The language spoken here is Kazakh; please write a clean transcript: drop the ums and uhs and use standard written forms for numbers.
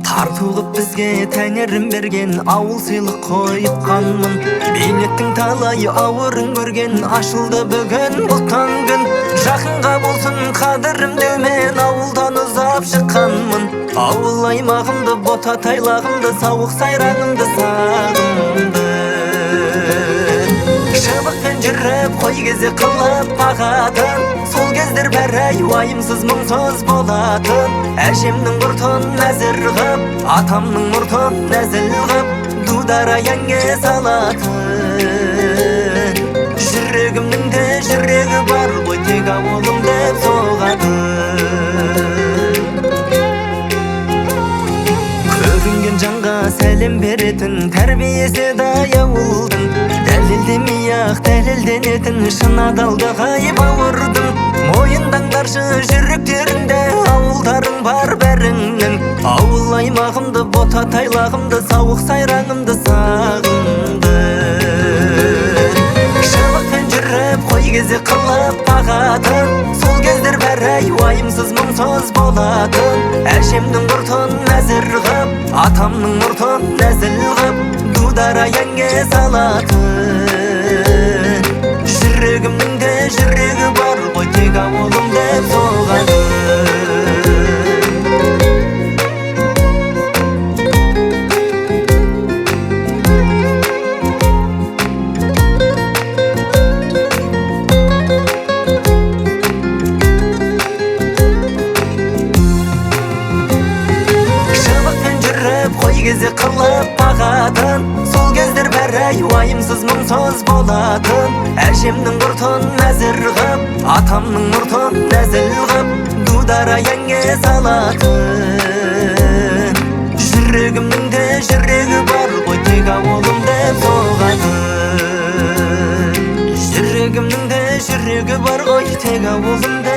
Тартылып бізге тәңірім берген ауыл сыйлық қойып қанмын. Бейнеттің талай ауырын көрген ашылды бүгін бұлттан күн. Жақынға болсын қадірім деумен ауылдан ұзап шыққанмын. Ауыл аймағымды, бота тайлағымды, сауық сайраңымды сағынды. Шыбықпен жүріп қой кезі қылып бағатын, сол кездер бәрі уайымсыз мұңсыз болатын. Әжемнің мұртын нәзір ғып, атамның мұртын нәзіл ғып, дудара әнге салатын. Жүрегімнің де жүрегі бар ғой, тек ауылым деп соғатын. Көрінген жанға сәлем беретін, тәрбиесі дай ауылдың. Дәлелдемей-ақ дәлелденетін, шын адалдығы бауырдың. Мойындаңдаршы жүректеріңде ауылдарың бар бәріңнің. Ауыл аймағымды, бота тайлағымды, сауық сайраңымды сағынды. Шыбықпен жүріп қой кезі қылып бағатын, сол кездер бәрі уайымсыз мұңсыз болатын. Әжемнің мұртын нәзір ғып, атамның мұртын нәзіл ғып, дудара әнге салатын. Жүрегімнің де жүрегі бар ғой, тек ауылым деп соғатын. Шыбықпен жүріп қой кезі қылып бағатын, сол кездер бәрі уайымсыз мұңсыз болатын. Әжемнің мұртын нәзір ғып, атамның мұртын нәзіл ғып, дудара әнге салатын. Жүрегімнің де жүрегі бар ғой, тек ауылым деп соғатын. Жүрегімнің де жүрегі бар ғой, тек ауылым деп